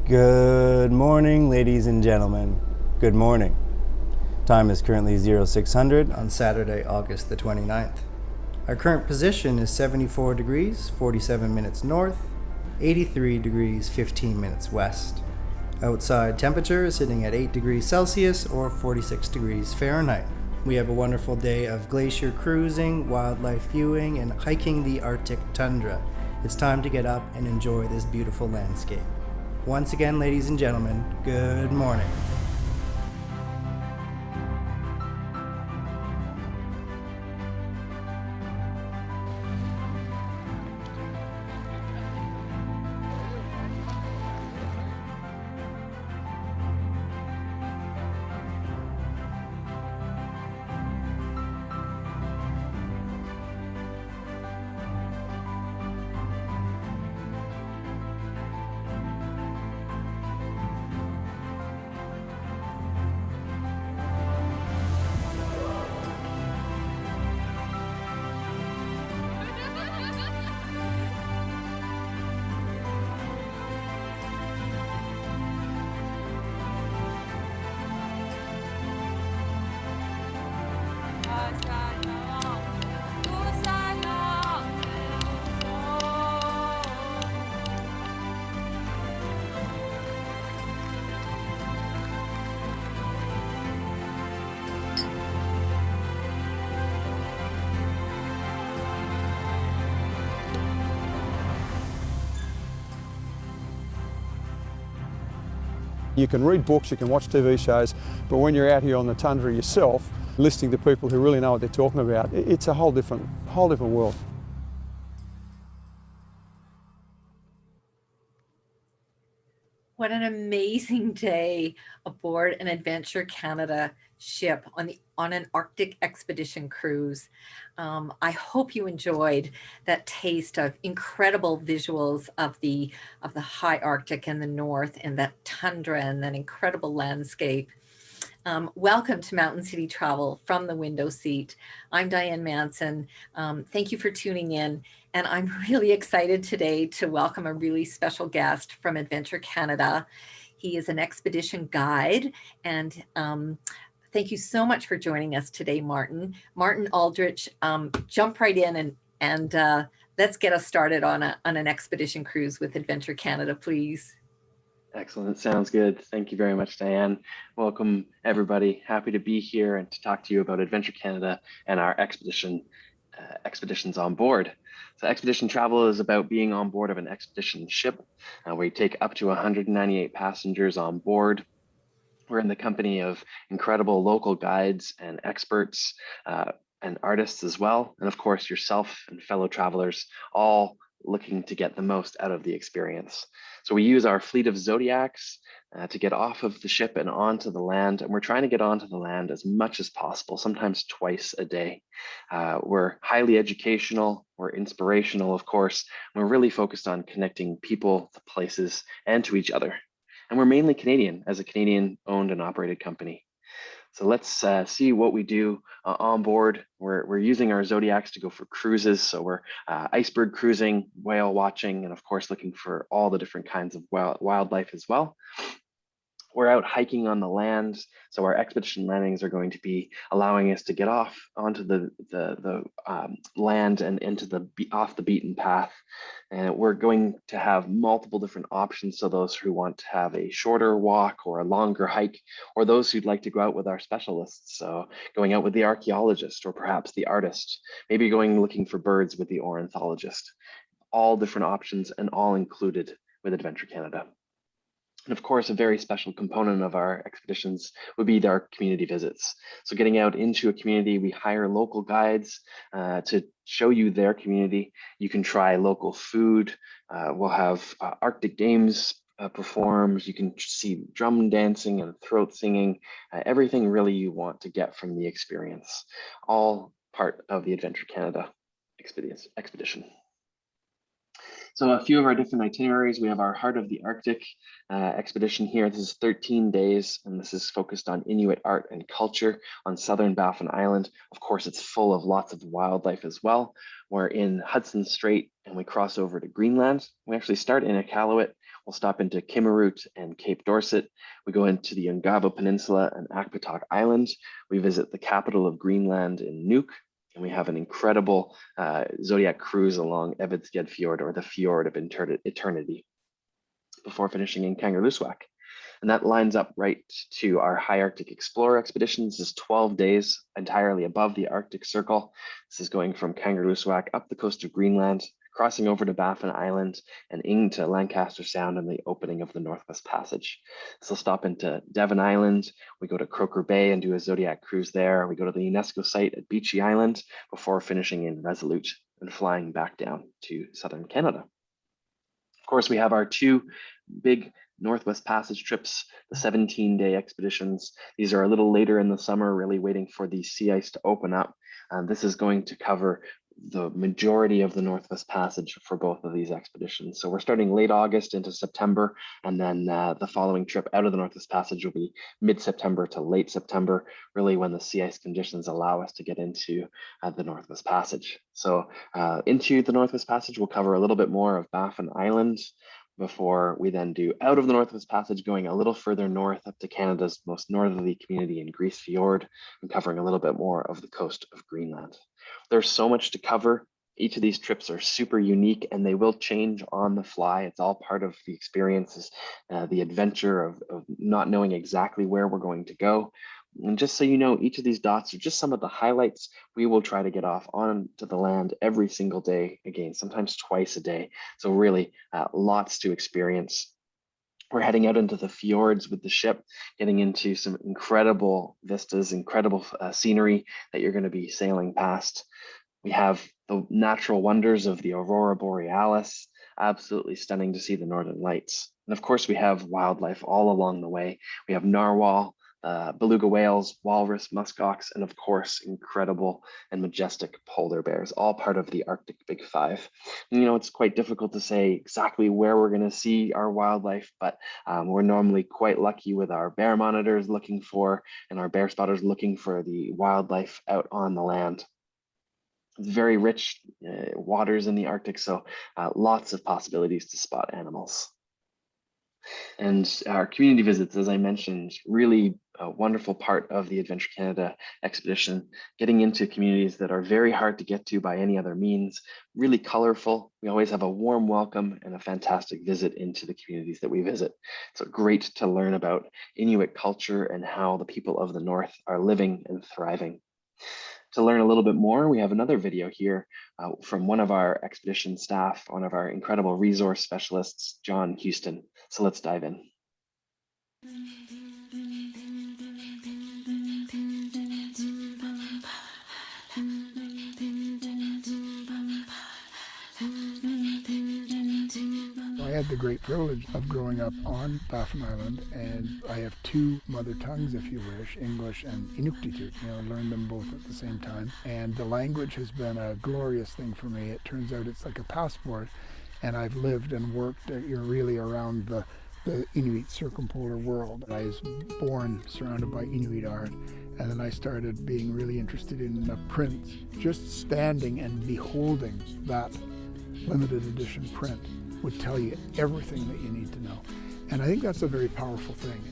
Good morning, ladies and gentlemen. Good morning. Time is currently 0600 on Saturday, August the 29th. Our current position is 74 degrees, 47 minutes north, 83 degrees, 15 minutes west. Outside temperature is sitting at 8 degrees Celsius or 46 degrees Fahrenheit. We have a wonderful day of glacier cruising, wildlife viewing, and hiking the Arctic tundra. It's time to get up and enjoy this beautiful landscape. Once again, ladies and gentlemen, good morning. You can read books, you can watch TV shows, but when you're out here on the tundra yourself, listening to people who really know what they're talking about, it's a whole different world. What an amazing day aboard an Adventure Canada ship on an Arctic expedition cruise. I hope you enjoyed that taste of incredible visuals of the high Arctic and the north and that tundra and that incredible landscape. Welcome to Mountain City Travel from the window seat. I'm Diane Manson. Thank you for tuning in. And I'm really excited today to welcome a really special guest from Adventure Canada. He is an expedition guide. And thank you so much for joining us today, Martin. Martin Aldrich, jump right in and let's get us started on an expedition cruise with Adventure Canada, please. Excellent. Sounds good. Thank you very much, Diane. Welcome, everybody. Happy to be here and to talk to you about Adventure Canada and our expeditions on board. So expedition travel is about being on board of an expedition ship. We take up to 198 passengers on board. We're in the company of incredible local guides and experts and artists as well. And of course, yourself and fellow travelers, all looking to get the most out of the experience. So we use our fleet of Zodiacs to get off of the ship and onto the land. And we're trying to get onto the land as much as possible, sometimes twice a day. We're highly educational, we're inspirational, of course. We're really focused on connecting people to places and to each other. And we're mainly Canadian, as a Canadian owned and operated company. So let's see what we do on board. We're using our Zodiacs to go for cruises. So we're iceberg cruising, whale watching, and of course, looking for all the different kinds of wildlife as well. We're out hiking on the land, so our expedition landings are going to be allowing us to get off onto the land and into off the beaten path. And we're going to have multiple different options. So those who want to have a shorter walk or a longer hike, or those who'd like to go out with our specialists. So going out with the archaeologist or perhaps the artist, maybe going looking for birds with the ornithologist. All different options and all included with Adventure Canada. And of course, a very special component of our expeditions would be our community visits. So getting out into a community, we hire local guides to show you their community. You can try local food. We'll have Arctic games performed. You can see drum dancing and throat singing, everything really you want to get from the experience. All part of the Adventure Canada expedition. So a few of our different itineraries, we have our Heart of the Arctic expedition here. This is 13 days, and this is focused on Inuit art and culture on southern Baffin Island. Of course, it's full of lots of wildlife as well. We're in Hudson Strait, and we cross over to Greenland. We actually start in Iqaluit. We'll stop into Kimmeroot and Cape Dorset. We go into the Ungava Peninsula and Akpatak Island. We visit the capital of Greenland in Nuuk, and we have an incredible Zodiac cruise along Evidsged Fjord, or the Fjord of Eternity, before finishing in Kangerlussuaq. And that lines up right to our High Arctic Explorer expeditions. This is 12 days entirely above the Arctic Circle. This is going from Kangerlussuaq up the coast of Greenland, crossing over to Baffin Island and into Lancaster Sound and the opening of the Northwest Passage. So we'll stop into Devon Island. We go to Croker Bay and do a Zodiac cruise there. We go to the UNESCO site at Beechy Island before finishing in Resolute and flying back down to southern Canada. Of course, we have our two big Northwest Passage trips, the 17-day expeditions. These are a little later in the summer, really waiting for the sea ice to open up. This is going to cover the majority of the Northwest Passage for both of these expeditions. So we're starting late August into September, and then the following trip out of the Northwest Passage will be mid-September to late September, really when the sea ice conditions allow us to get into the Northwest Passage. So into the Northwest Passage, we'll cover a little bit more of Baffin Island before we then do out of the Northwest Passage, going a little further north up to Canada's most northerly community in Grise Fjord, and covering a little bit more of the coast of Greenland. There's so much to cover. Each of these trips are super unique, and they will change on the fly. It's all part of the experiences, the adventure of not knowing exactly where we're going to go. And just so you know, each of these dots are just some of the highlights. We will try to get off onto the land every single day, again, sometimes twice a day. So really lots to experience. We're heading out into the fjords with the ship, getting into some incredible vistas, incredible scenery that you're going to be sailing past. We have the natural wonders of the Aurora Borealis, absolutely stunning to see the Northern Lights. And of course, we have wildlife all along the way. We have narwhal, beluga whales, walrus, muskox, and of course, incredible and majestic polar bears, all part of the Arctic Big Five. And, you know, it's quite difficult to say exactly where we're going to see our wildlife, but we're normally quite lucky with our bear monitors looking for, and our bear spotters looking for the wildlife out on the land. It's very rich waters in the Arctic, so lots of possibilities to spot animals. And our community visits, as I mentioned, really a wonderful part of the Adventure Canada expedition, getting into communities that are very hard to get to by any other means, really colorful. We always have a warm welcome and a fantastic visit into the communities that we visit. So great to learn about Inuit culture and how the people of the North are living and thriving. To learn a little bit more, we have another video here from one of our expedition staff, one of our incredible resource specialists, John Houston. So let's dive in. I had the great privilege of growing up on Baffin Island, and I have two mother tongues, if you wish, English and Inuktitut. Learned them both at the same time. And the language has been a glorious thing for me. It turns out it's like a passport, and I've lived and worked really around the Inuit circumpolar world. I was born surrounded by Inuit art, and then I started being really interested in the prints. Just standing and beholding that limited edition print would tell you everything that you need to know. And I think that's a very powerful thing.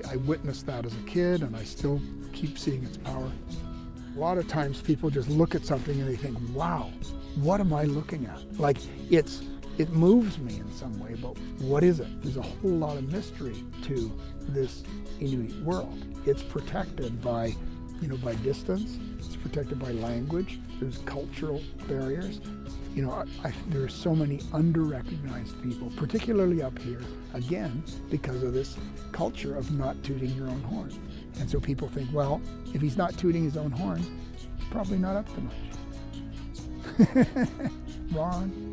I witnessed that as a kid, and I still keep seeing its power. A lot of times people just look at something and they think, wow, what am I looking at? Like, it moves me in some way, but what is it? There's a whole lot of mystery to this Inuit world. It's protected by distance. It's protected by language. There's cultural barriers. There are so many under-recognized people, particularly up here, again, because of this culture of not tooting your own horn. And so people think, well, if he's not tooting his own horn, he's probably not up to much. Ron?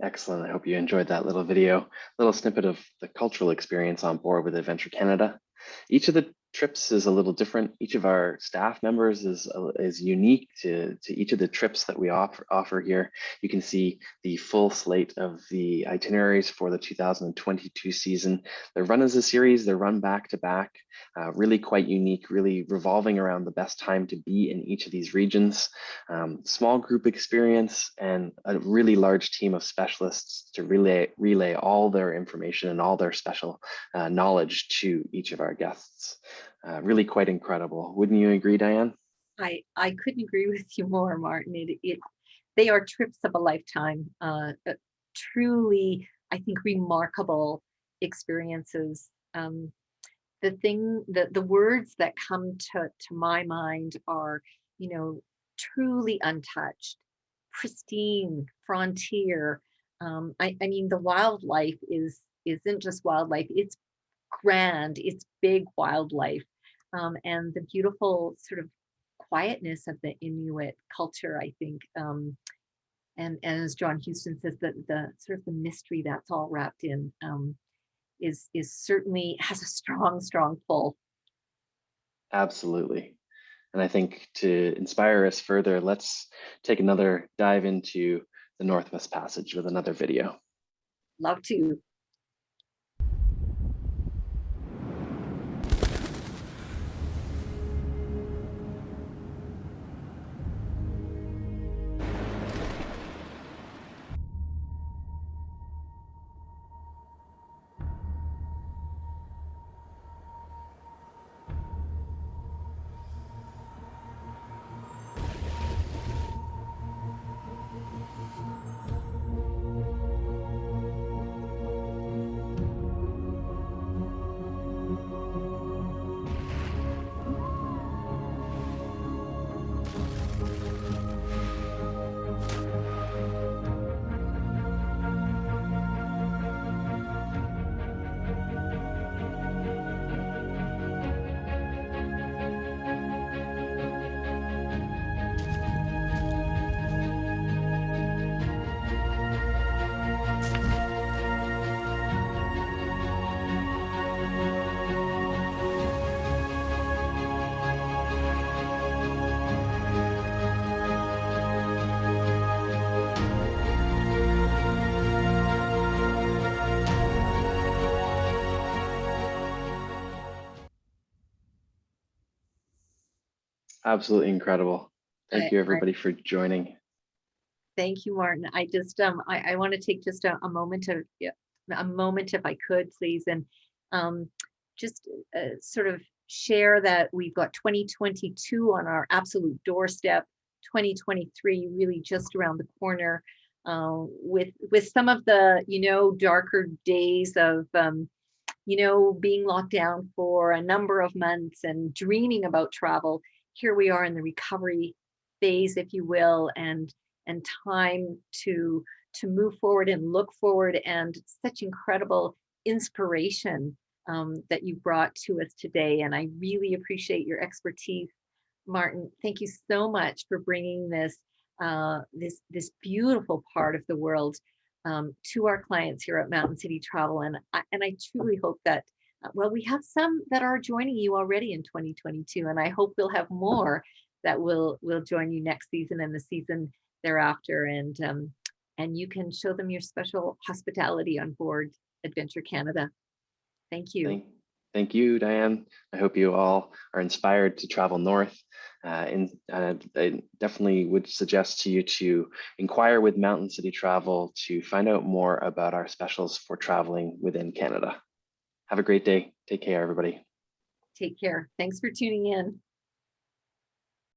Excellent. I hope you enjoyed that little video, little snippet of the cultural experience on board with Adventure Canada. Each of the trips is a little different. Each of our staff members is unique to each of the trips that we offer here. You can see the full slate of the itineraries for the 2022 season. They're run as a series, they're run back to back, really quite unique, really revolving around the best time to be in each of these regions. Small group experience and a really large team of specialists to relay all their information and all their special knowledge to each of our guests. Really quite incredible. Wouldn't you agree, Diane? I couldn't agree with you more, Martin. They are trips of a lifetime. Truly, I think, remarkable experiences. The words that come to my mind are, truly untouched, pristine, frontier. I mean, the wildlife isn't just wildlife, it's grand, it's big wildlife. And the beautiful sort of quietness of the Inuit culture, I think. And as John Houston says, the sort of the mystery that's all wrapped in is certainly has a strong pull. Absolutely. And I think to inspire us further, let's take another dive into the Northwest Passage with another video. Love to. Absolutely incredible. Thank you everybody for joining. Thank you, Martin. I just I want to take just a moment if I could, please, and just sort of share that we've got 2022 on our absolute doorstep, 2023 really just around the corner, with some of the darker days of being locked down for a number of months and dreaming about travel. Here we are in the recovery phase, if you will, and time to move forward and look forward, and such incredible inspiration that you brought to us today. And I really appreciate your expertise, Martin. Thank you so much for bringing this beautiful part of the world to our clients here at Mountain City Travel. And I truly hope that we have some that are joining you already in 2022, and I hope we'll have more that will join you next season and the season thereafter, and you can show them your special hospitality on board Adventure Canada. Thank you. Thank you, Diane. I hope you all are inspired to travel north. I definitely would suggest to you to inquire with Mountain City Travel to find out more about our specials for traveling within Canada. Have a great day. Take care, everybody. Take care. Thanks for tuning in.